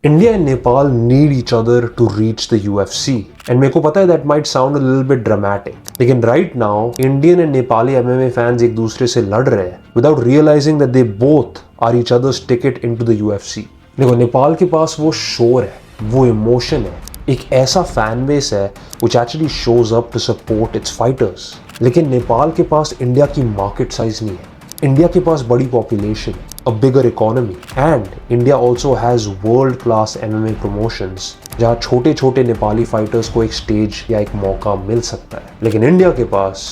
India and Nepal need each other to reach the UFC. And मेरे को पता है that might sound a little bit dramatic. लेकिन right now, Indian and Nepali MMA fans एक दूसरे से लड़ रहे हैं without realizing that they both are each other's ticket into the UFC. देखो नेपाल के पास वो शोर है, वो इमोशन है, एक ऐसा फैन बेस है which actually shows up to support its fighters. लेकिन नेपाल के पास इंडिया की मार्केट साइज नहीं है. इंडिया के पास बड़ी पॉपुलेशन है, a bigger economy, and India also has world-class MMA promotions जहाँ छोटे छोटे नेपाली फाइटर्स को एक स्टेज या एक मौका मिल सकता है. लेकिन इंडिया के पास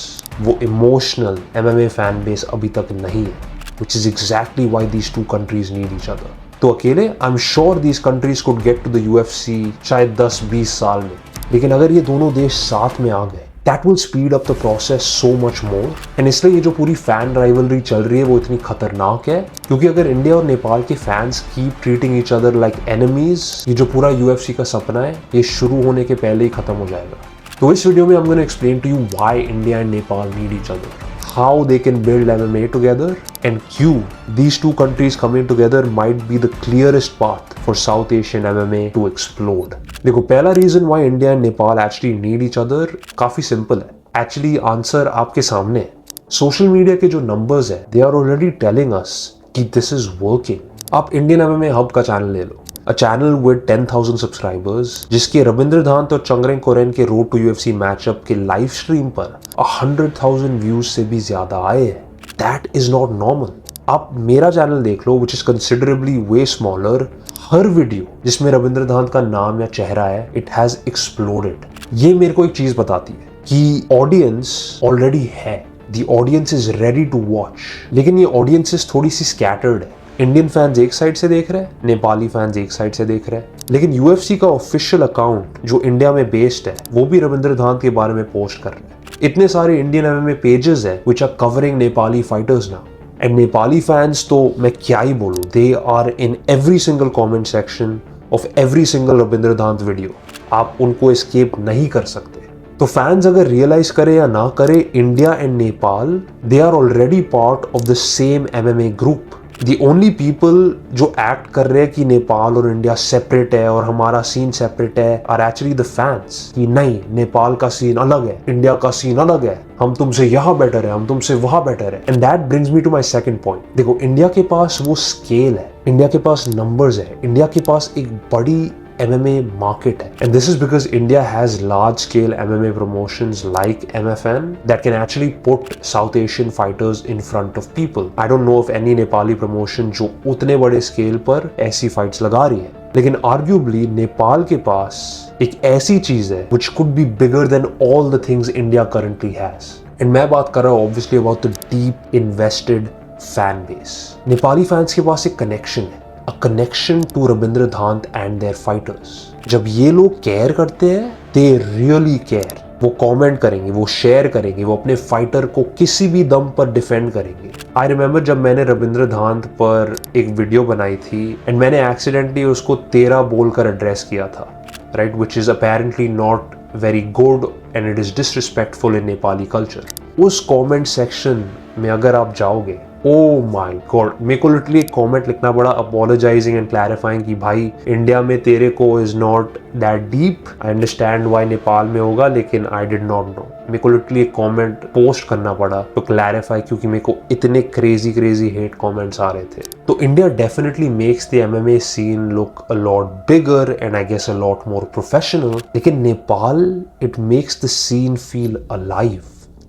वो इमोशनल MMA फैन बेस अभी तक नहीं है, which is exactly why these two countries need each other. तो अकेले I'm sure these countries could get to the UFC शायद 10-20 साल में, लेकिन अगर ये दोनों देश साथ में आ गए that will speed up the process so much more. and इसलिए ये जो पूरी फैन राइवलरी चल रही है वो इतनी खतरनाक है, क्योंकि अगर इंडिया और नेपाल के fans keep treating each other like enemies, ये जो पूरा UFC का सपना है ये शुरू होने के पहले ही खत्म हो जाएगा. तो इस वीडियो में I'm going to explain to you why India and Nepal need each other, how they can build MMA together, and क्यों these two countries coming together might be the clearest path for South Asian MMA to explode. देखो, पहला reason why India and Nepal actually need each other काफी simple है. Actually answer आपके सामने है. Social media के जो नंबर्स है they are already telling us कि this is working. आप इंडियन MMA हब का चैनल ले लो, a channel with 10,000 subscribers, जिसके रविंद्र धांत और चंगरेन कोरेन के रोड टू UFC मैचअप के लाइव स्ट्रीम पर 100,000 व्यूज से भी ज्यादा आए हैं. That is not normal. आप मेरा चैनल देख लो which is considerably way smaller. Her video जिसमें रविंद्र धांत का नाम या चेहरा है it has exploded. ये मेरे को एक चीज बताती है कि ऑडियंस ऑलरेडी है, the audience is ready to watch. लेकिन ये ऑडियंसेस थोड़ी सी scattered है. इंडियन फैंस एक साइड से देख रहे हैं, नेपाली फैंस एक साइड से देख रहे हैं. लेकिन UFC का ऑफिशियल अकाउंट जो इंडिया में बेस्ड है वो भी रविंद्र धांत के बारे में पोस्ट कर रहे हैं. इतने सारे इंडियन MMA पेजेस है which are covering Nepali fighters now. And Nepali fans तो मैं क्या ही बोलूं, they are in every single comment section of every single Ravindra Dhant video. आप उनको एस्केप नहीं कर सकते. तो फैंस अगर रियलाइज करे या ना करे, India and Nepal they are already part of the same MMA group. The only people जो एक्ट कर रहे हैं कि नेपाल और इंडिया सेपरेट है और हमारा सीन सेपरेट है are actually the fans. कि नहीं, नेपाल का सीन अलग है, इंडिया का सीन अलग है, हम तुमसे यहाँ बेटर है, हम तुमसे वहाँ बेटर है. And that brings me to my second point. देखो, इंडिया के पास वो स्केल है, इंडिया के पास नंबर्स है, इंडिया के पास एक बड़ी MMA market है. And this is because India has large scale MMA promotions like MFN that can actually put South Asian fighters in front of people. I don't know of any Nepali promotion जो उतने बड़े scale पर ऐसी fights लगा रही है. लेकिन arguably Nepal के पास एक ऐसी चीज है which could be bigger than all the things India currently has. And मैं बात कर रहा हूँ obviously about the deep invested fan base. Nepali fans के पास एक कनेक्शन है, a connection to Ravindra धांत and their fighters. जब ये लोग केयर करते हैं, they really care. वो कमेंट करेंगे, वो शेयर करेंगे, वो अपने फाइटर को किसी भी दम पर डिफेंड करेंगे. आई रिमेम्बर जब मैंने रविंद्र धांत पर एक वीडियो बनाई थी एंड मैंने एक्सीडेंटली उसको 13 बोलकर एड्रेस किया था, right, which is apparently not very good and it is disrespectful in Nepali culture. उस कमेंट सेक्शन में अगर आप जाओगे, ओ माय गॉड, मेरे को लिटरली एक कमेंट लिखना पड़ा अपोलोजाइजिंग एंड क्लैरिफाइंग कि भाई इंडिया में तेरे को is not that deep, I understand why Nepal में होगा, लेकिन आई डिड नॉट नो. मेरे को लिटरली एक कमेंट पोस्ट करना पड़ा तो क्लैरिफाई, क्योंकि मेरे को इतने क्रेजी हेट कमेंट्स आ रहे थे. तो India definitely makes the MMA scene look a lot bigger and I guess a lot more professional. लेकिन Nepal, it makes the scene feel alive.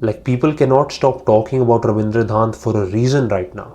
Like, people cannot stop talking about Ravindra Dhant for a reason right now.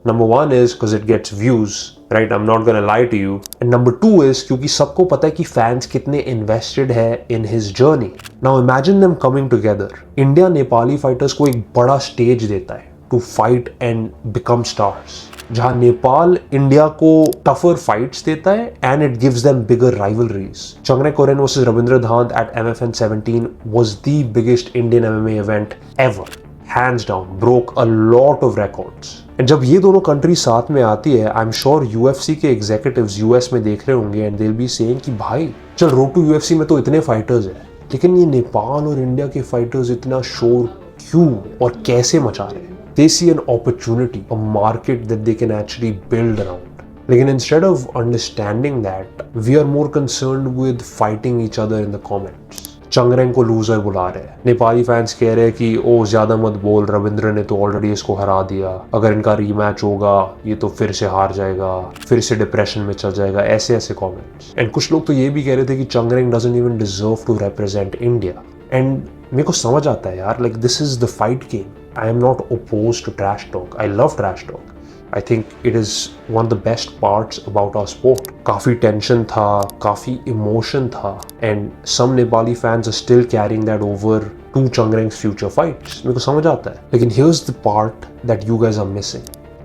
Number one is because it gets views, right? I'm not gonna lie to you. And number two is क्योंकि सबको पता है कि fans कितने invested है in his journey. Now imagine them coming together. India Nepali fighters को एक बड़ा stage देता है to fight and become stars. जहाँ नेपाल इंडिया को टफर फाइट्स देता है and it gives them bigger rivalries. Chungreng Koren versus Ravindra Dhant at MFN 17 was the biggest Indian MMA event ever. Hands down, broke a lot of records. And जब ये दोनों country साथ में आती है, I'm sure UFC के एग्जीक्यूटिव्स US में देख रहे होंगे एंड they'll be saying कि भाई चल, रोड टू UFC में तो इतने फाइटर्स हैं, लेकिन ये नेपाल और इंडिया के फाइटर्स इतना शोर क्यों और कैसे मचा रहे हैं? They see an opportunity, a market that they can actually build around. लेकिन instead of understanding that, we are more concerned with fighting each other in the comments. चंगरेंग को लूजर बुला रहे हैं, नेपाली फैंस कह रहे हैं कि ओ ज्यादा मत बोल, रविंद्र ने तो ऑलरेडी इसको हरा दिया, अगर इनका रीमैच होगा ये तो फिर से हार जाएगा, फिर से डिप्रेशन में चल जाएगा, ऐसे ऐसे कमेंट्स। एंड कुछ लोग तो ये भी कह रहे थे कि Chungreng doesn't even deserve to represent India. And मेरे को समझ आता है यार, like this is the fight game. I am not opposed to trash talk, I love trash talk. I think it is one of the best parts about our sport. काफी tension था, काफी emotion था, and some Nepali fans are still carrying that over to Changreng's future fights. मेरे को समझ आता है, लेकिन here's the part that you guys are missing.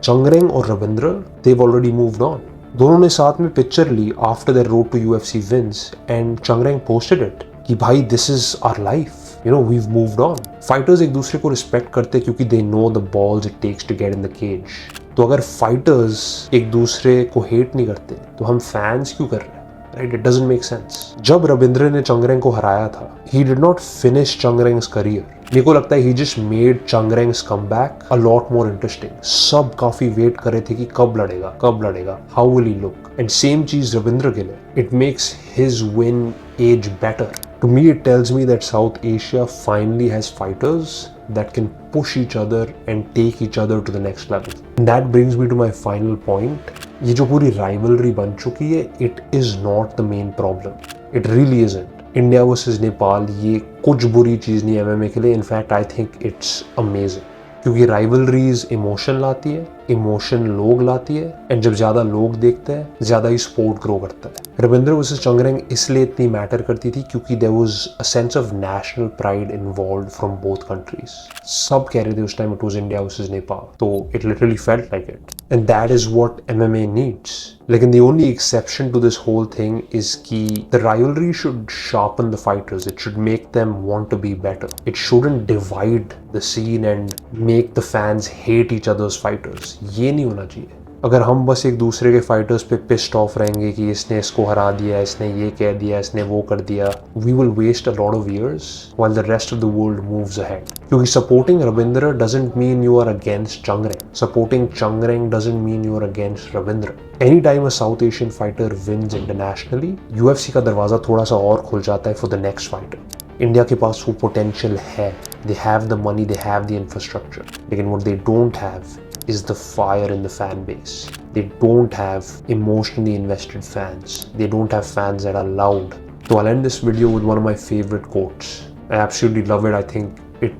Changreng और Ravindra, they've already moved on. दोनों ने साथ में पिक्चर ली after their road to UFC wins, and Changreng posted it कि भाई this is our life. You know, we've moved on. Fighters एक दूसरे को रिस्पेक्ट करते क्योंकि they know the balls it takes to get in the cage. तो अगर fighters एक दूसरे को हेट नहीं करते तो हम फैंस क्यों कर रहे हैं, right? It doesn't make sense. जब रविंद्र ने चंगरेंग को हराया था, he did not finish Chungreng's career. मेरे को लगता है he just made Chungreng's comeback a lot more interesting. सब काफी वेट कर रहे थे कि कब लड़ेगा, how will he look, and same चीज रविंद्र के लिए। It makes his win as better. To me, it tells me that South Asia finally has fighters that can push each other and take each other to the next level. And that brings me to my final point. ये जो पूरी rivalry बन चुकी है, it is not the main problem. It really isn't. India versus Nepal ये कुछ बुरी चीज़ नहीं MMA के लिए. In fact, I think it's amazing. क्योंकि राइवलरीज इमोशन लाती है, इमोशन लोग लाती है, एंड जब ज्यादा लोग देखते हैं ज्यादा ही स्पोर्ट ग्रो करता है। रविंद्र वर्सेस चंगरेंग इसलिए इतनी मैटर करती थी क्योंकि there was a sense of national pride involved from both countries. सब कह रहे थे उस time it was India versus Nepal, तो it literally felt like it, and that is what MMA needs. लेकिन the only exception to this whole thing is कि the rivalry should sharpen the fighters. It should make them want to be better. It shouldn't divide the scene and make the fans hate each other's fighters. ये नहीं होना चाहिए। अगर हम बस एक दूसरे के फाइटर्स पे पिस्ड ऑफ रहेंगे कि इसने इसको हरा दिया, इसने ये कह दिया, इसने वो कर दिया, we will waste a lot of years while the rest of the world moves ahead. क्योंकि supporting Ravindra doesn't mean you are against Changreng. Supporting Changreng doesn't mean you are against Ravindra. Anytime a South Asian fighter wins internationally, UFC का दरवाजा थोड़ा सा और खुल जाता है for the next fighter. India के पास वो पोटेंशियल है, they have the money, they have the infrastructure. लेकिन what they don't have is the fire in the fan base. They don't have emotionally invested fans. They don't have fans that are loud. So I'll end this video with one of my favorite quotes. I absolutely love it. I think it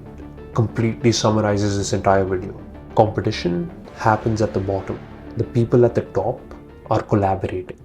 completely summarizes this entire video. Competition happens at the bottom. The people at the top are collaborating.